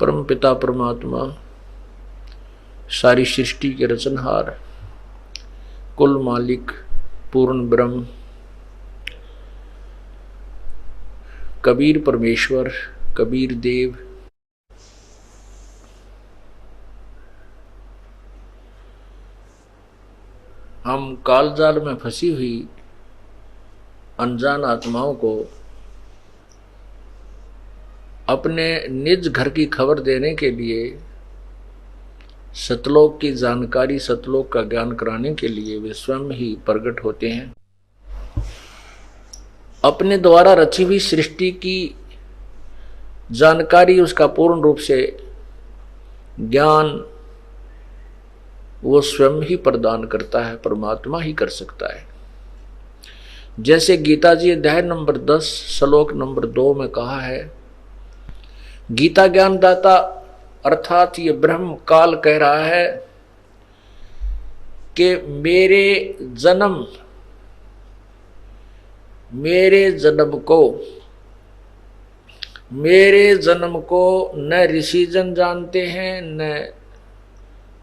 परम पिता परमात्मा, सारी सृष्टि के रचनहार, कुल मालिक, पूर्ण ब्रह्म, कबीर परमेश्वर, कबीर देव, हम कालजाल में फंसी हुई अनजान आत्माओं को अपने निज घर की खबर देने के लिए, सतलोक की जानकारी, सतलोक का ज्ञान कराने के लिए वे स्वयं ही प्रकट होते हैं। अपने द्वारा रची हुई सृष्टि की जानकारी, उसका पूर्ण रूप से ज्ञान वो स्वयं ही प्रदान करता है, परमात्मा ही कर सकता है। जैसे गीता जी अध्याय नंबर 10 श्लोक नंबर 2 में कहा है, गीता ज्ञान दाता अर्थात ये ब्रह्म काल कह रहा है कि मेरे जन्म को न ऋषिजन जानते हैं न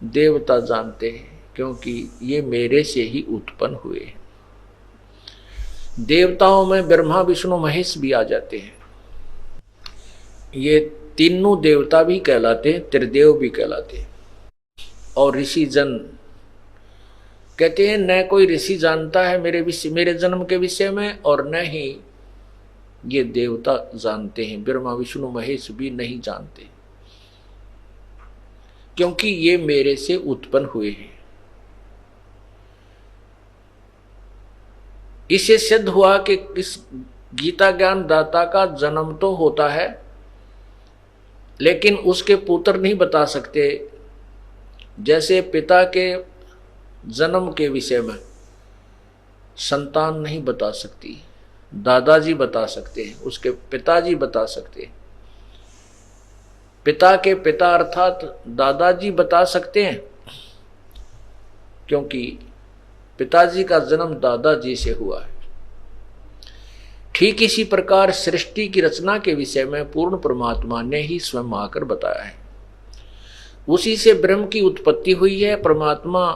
देवता जानते हैं, क्योंकि ये मेरे से ही उत्पन्न हुए हैं। देवताओं में ब्रह्मा विष्णु महेश भी आ जाते हैं। ये तीनों देवता भी कहलाते हैं, त्रिदेव भी कहलाते हैं। और ऋषि जन कहते हैं न कोई ऋषि जानता है मेरे जन्म के विषय में, और न ही ये देवता जानते हैं, ब्रह्मा विष्णु महेश भी नहीं जानते, क्योंकि ये मेरे से उत्पन्न हुए हैं। इससे सिद्ध हुआ कि इस गीता ज्ञान दाता का जन्म तो होता है, लेकिन उसके पुत्र नहीं बता सकते। जैसे पिता के जन्म के विषय में संतान नहीं बता सकती, दादाजी बता सकते हैं, उसके पिताजी बता सकते हैं। पिता के पिता अर्थात दादाजी बता सकते हैं, क्योंकि पिताजी का जन्म दादाजी से हुआ है। ठीक इसी प्रकार सृष्टि की रचना के विषय में पूर्ण परमात्मा ने ही स्वयं आकर बताया है। उसी से ब्रह्म की उत्पत्ति हुई है। परमात्मा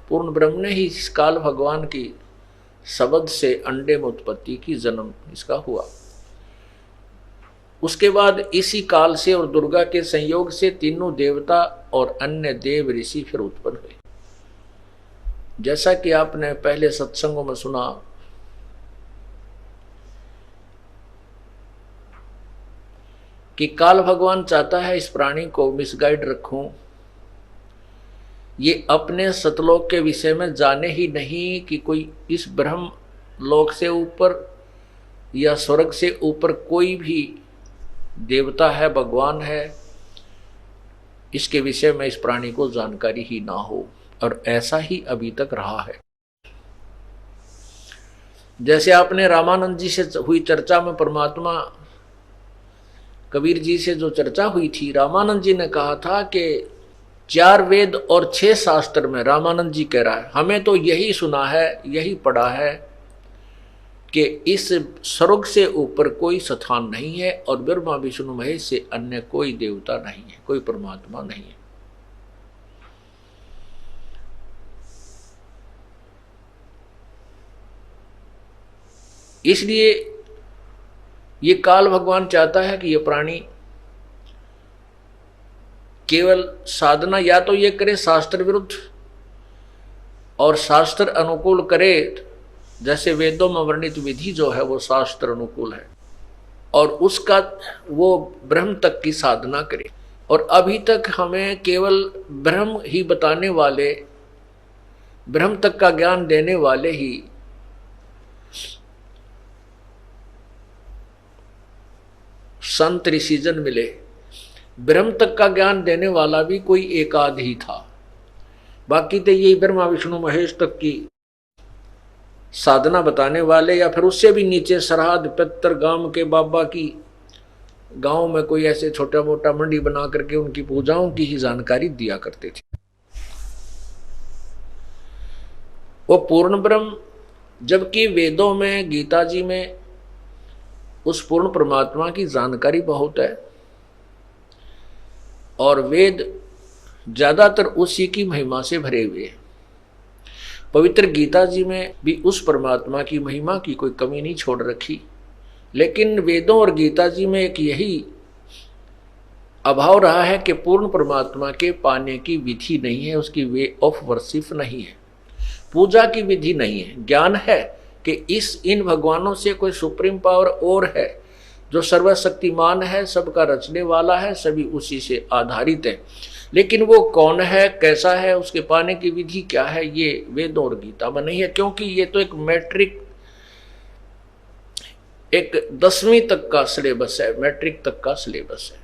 पूर्ण ब्रह्म ने ही इस काल भगवान की शब्द से अंडे में उत्पत्ति की, जन्म इसका हुआ। उसके बाद इसी काल से और दुर्गा के संयोग से तीनों देवता और अन्य देव ऋषि फिर उत्पन्न हुए। जैसा कि आपने पहले सत्संगों में सुना कि काल भगवान चाहता है इस प्राणी को मिसगाइड रखूं, ये अपने सतलोक के विषय में जाने ही नहीं कि कोई इस ब्रह्म लोक से ऊपर या स्वर्ग से ऊपर कोई भी देवता है, भगवान है, इसके विषय में इस प्राणी को जानकारी ही ना हो। और ऐसा ही अभी तक रहा है। जैसे आपने रामानंद जी से हुई चर्चा में परमात्मा कबीर जी से जो चर्चा हुई थी, रामानंद जी ने कहा था कि 4 वेद और 6 शास्त्र में, रामानंद जी कह रहा है, हमें तो यही सुना है, यही पढ़ा है कि इस स्वर्ग से ऊपर कोई स्थान नहीं है और ब्रह्मा विष्णु महेश से अन्य कोई देवता नहीं है, कोई परमात्मा नहीं है। इसलिए ये काल भगवान चाहता है कि ये प्राणी केवल साधना या तो ये करे शास्त्र विरुद्ध और शास्त्र अनुकूल करे, जैसे वेदों में वर्णित विधि जो है वो शास्त्र अनुकूल है, और उसका वो ब्रह्म तक की साधना करे। और अभी तक हमें केवल ब्रह्म ही बताने वाले, ब्रह्म तक का ज्ञान देने वाले ही संत ऋषिजन मिले। ब्रह्म तक का ज्ञान देने वाला भी कोई एक आध ही था, बाकी तो यही ब्रह्मा विष्णु महेश तक की साधना बताने वाले, या फिर उससे भी नीचे सरहद पितर गांव के बाबा की, गांव में कोई ऐसे छोटा मोटा मंडी बना करके उनकी पूजाओं की ही जानकारी दिया करते थे। वो पूर्ण ब्रह्म, जबकि वेदों में, गीता जी में उस पूर्ण परमात्मा की जानकारी बहुत है। और वेद ज्यादातर उसी की महिमा से भरे हुए हैं। पवित्र गीता जी में भी उस परमात्मा की महिमा की कोई कमी नहीं छोड़ रखी, लेकिन वेदों और गीता जी में एक यही अभाव रहा है कि पूर्ण परमात्मा के पाने की विधि नहीं है, उसकी वे ऑफ वर्शिप नहीं है, पूजा की विधि नहीं है। ज्ञान है कि इन भगवानों से कोई सुप्रीम पावर और है जो सर्वशक्तिमान है, सबका रचने वाला है, सभी उसी से आधारित है, लेकिन वो कौन है, कैसा है, उसके पाने की विधि क्या है, ये वेदों और गीता में नहीं है, क्योंकि ये तो एक मैट्रिक, एक 10वीं तक का सिलेबस है, मैट्रिक तक का सिलेबस है।